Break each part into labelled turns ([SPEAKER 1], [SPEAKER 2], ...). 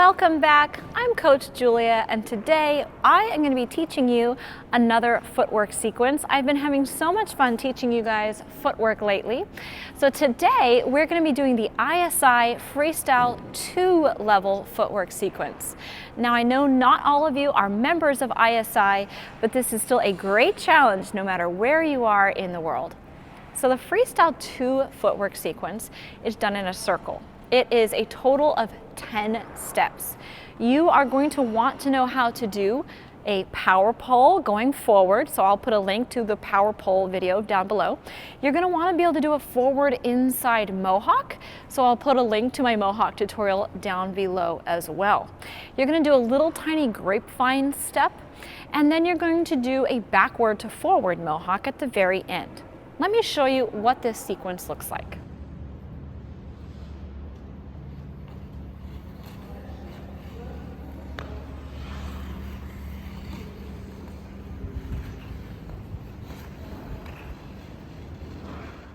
[SPEAKER 1] Welcome back. I'm Coach Julia, and today I am going to be teaching you another footwork sequence. I've been having so much fun teaching you guys footwork lately. So today we're going to be doing the ISI Freestyle 2 level footwork sequence. Now I know not all of you are members of ISI, but this is still a great challenge no matter where you are in the world. So the Freestyle 2 footwork sequence is done in a circle. It is a total of 10 steps. You are going to want to know how to do a power pole going forward, so I'll put a link to the power pole video down below. You're going to want to be able to do a forward inside mohawk, so I'll put a link to my mohawk tutorial down below as well. You're going to do a little tiny grapevine step, and then you're going to do a backward to forward mohawk at the very end. Let me show you what this sequence looks like.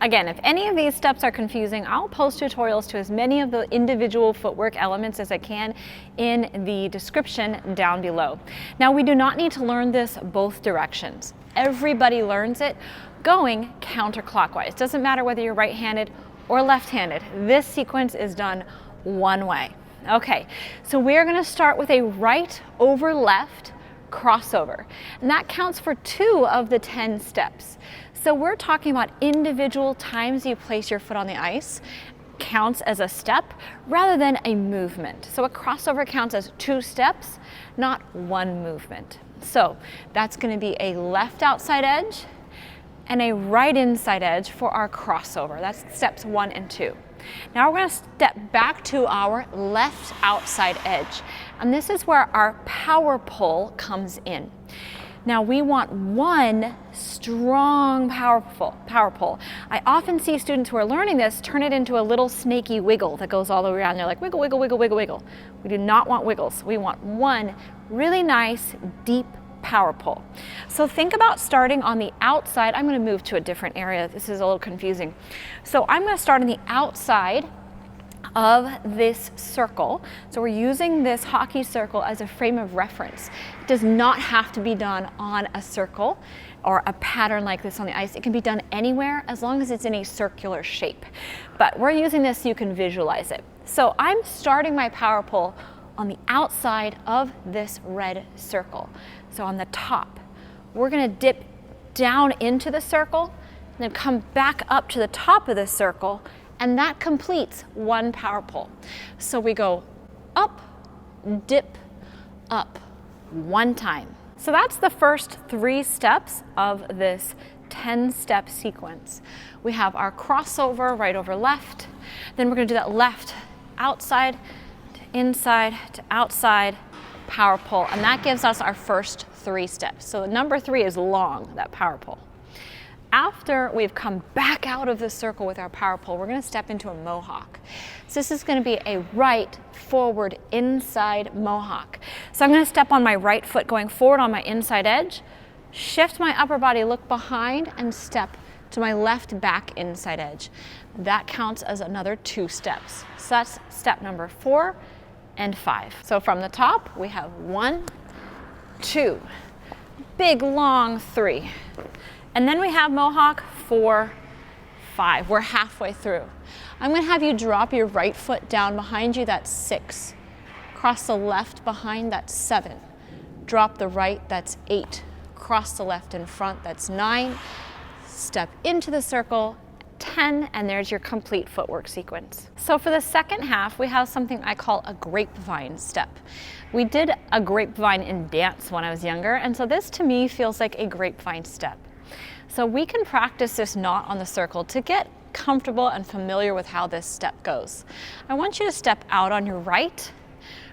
[SPEAKER 1] Again, if any of these steps are confusing, I'll post tutorials to as many of the individual footwork elements as I can in the description down below. Now, we do not need to learn this both directions. Everybody learns it going counterclockwise. Doesn't matter whether you're right-handed or left-handed. This sequence is done one way. Okay, so we're going to start with a right over left crossover, and that counts for 2 of the 10 steps. So we're talking about individual times you place your foot on the ice counts as a step rather than a movement. So a crossover counts as 2 steps, not 1 movement. So that's going to be a left outside edge and a right inside edge for our crossover. That's steps 1 and 2. Now we're going to step back to our left outside edge, and this is where our power pole comes in. Now we want one strong power pole. I often see students who are learning this turn it into a little snaky wiggle that goes all the way around. They're like wiggle, wiggle, wiggle, wiggle, wiggle. We do not want wiggles. We want one really nice, deep power pole. So think about starting on the outside. I'm going to move to a different area. This is a little confusing. So I'm going to start on the outside of this circle. So we're using this hockey circle as a frame of reference. It does not have to be done on a circle or a pattern like this on the ice. It can be done anywhere as long as it's in a circular shape. But we're using this so you can visualize it. So I'm starting my power pole on the outside of this red circle. So on the top, we're going to dip down into the circle and then come back up to the top of the circle, and that completes one power pole. So we go up, dip, up, 1 time. So that's the first 3 steps of this 10-step sequence. We have our crossover, right over left. Then we're going to do that left, outside, to inside, to outside, power pole. And that gives us our first 3 steps. So number 3 is long, that power pole. After we've come back out of the circle with our power pole, we're going to step into a mohawk. So this is going to be a right forward inside mohawk. So I'm going to step on my right foot going forward on my inside edge, shift my upper body, look behind, and step to my left back inside edge. That counts as another 2 steps. So that's step number 4 and 5. So from the top, we have 1, 2, big long 3. And then we have mohawk 4, 5. We're halfway through. I'm going to have you drop your right foot down behind you, that's 6. Cross the left behind, that's 7. Drop the right, that's 8. Cross the left in front, that's 9. Step into the circle, 10, and there's your complete footwork sequence. So for the second half, we have something I call a grapevine step. We did a grapevine in dance when I was younger, and so this to me feels like a grapevine step. So we can practice this not on the circle to get comfortable and familiar with how this step goes. I want you to step out on your right,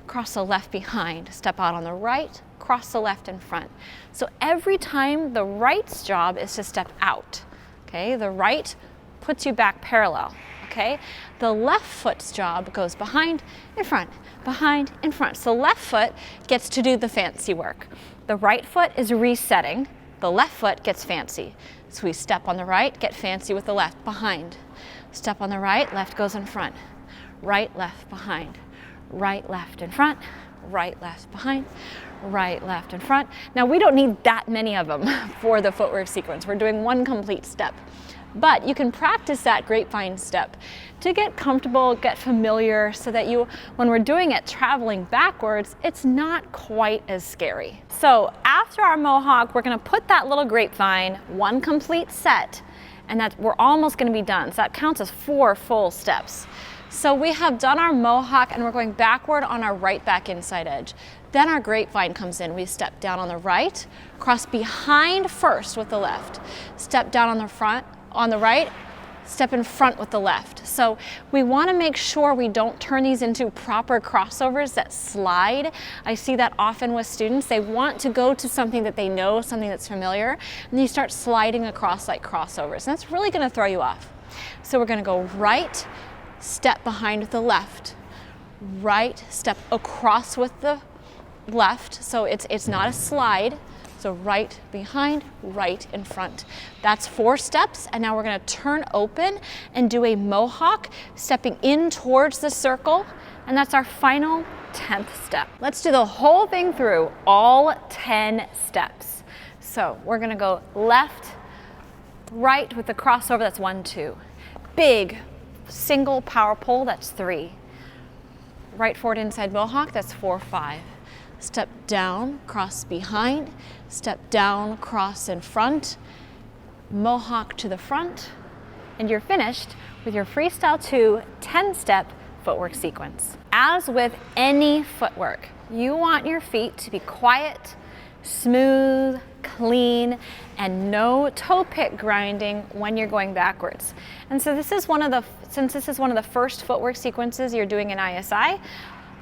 [SPEAKER 1] cross the left behind, step out on the right, cross the left in front. So every time the right's job is to step out, okay? The right puts you back parallel, okay? The left foot's job goes behind, in front, behind, in front. So the left foot gets to do the fancy work. The right foot is resetting. The left foot gets fancy. So we step on the right, get fancy with the left, behind. Step on the right, left goes in front. Right, left, behind. right, left, in front, right, left, behind, right, left, in front. Now we don't need that many of them for the footwork sequence. We're doing one complete step. But you can practice that grapevine step to get comfortable, get familiar, so that when we're doing it traveling backwards, it's not quite as scary. So after our mohawk, we're gonna put that little grapevine, one complete set, and we're almost gonna be done. So that counts as 4 full steps. So we have done our mohawk and we're going backward on our right back inside edge. Then our grapevine comes in. We step down on the right, cross behind first with the left, step down on the front, on the right, step in front with the left. So we want to make sure we don't turn these into proper crossovers that slide. I see that often with students. They want to go to something that they know, something that's familiar, and you start sliding across like crossovers. And that's really going to throw you off. So we're going to go right, step behind with the left, right, step across with the left. So it's not a slide. So right behind, right in front. That's 4 steps, and now we're gonna turn open and do a mohawk, stepping in towards the circle, and that's our final 10th step. Let's do the whole thing through, all 10 steps. So we're gonna go left, right with the crossover, that's 1, 2. Big, single power pull, that's 3. Right forward inside mohawk, that's 4, 5. Step down, cross behind, step down, cross in front, mohawk to the front, and you're finished with your Freestyle 2 10-step footwork sequence. As with any footwork, you want your feet to be quiet, smooth, clean, and no toe pick grinding when you're going backwards. And so since this is one of the first footwork sequences you're doing in ISI,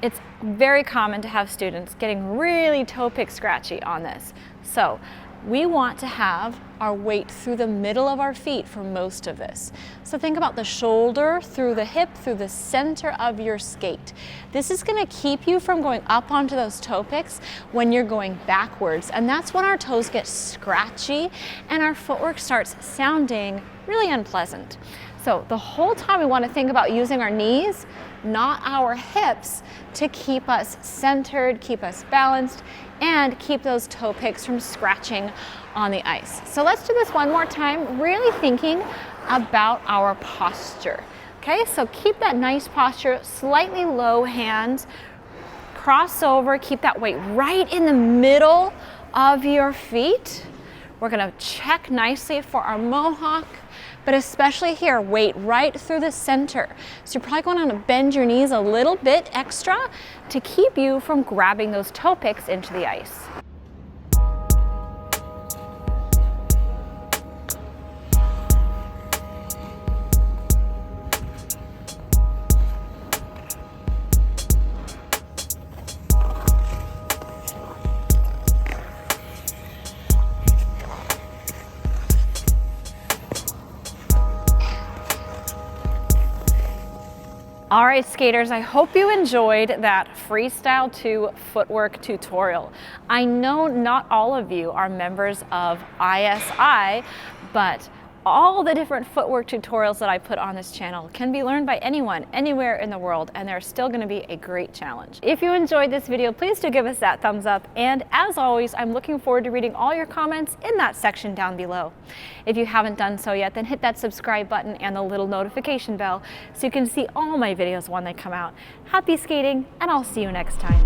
[SPEAKER 1] it's very common to have students getting really toe pick scratchy on this. So we want to have our weight through the middle of our feet for most of this. So think about the shoulder, through the hip, through the center of your skate. This is gonna keep you from going up onto those toe picks when you're going backwards. And that's when our toes get scratchy and our footwork starts sounding really unpleasant. So the whole time we want to think about using our knees, not our hips, to keep us centered, keep us balanced, and keep those toe picks from scratching on the ice. So let's do this one more time, really thinking about our posture. Okay, so keep that nice posture, slightly low hands, cross over, keep that weight right in the middle of your feet. We're gonna check nicely for our mohawk, but especially here, weight right through the center. So you're probably going to bend your knees a little bit extra to keep you from grabbing those toe picks into the ice. All right, skaters, I hope you enjoyed that Freestyle 2 footwork tutorial. I know not all of you are members of ISI, but all the different footwork tutorials that I put on this channel can be learned by anyone, anywhere in the world, and they're still gonna be a great challenge. If you enjoyed this video, please do give us that thumbs up, and as always, I'm looking forward to reading all your comments in that section down below. If you haven't done so yet, then hit that subscribe button and the little notification bell so you can see all my videos when they come out. Happy skating, and I'll see you next time.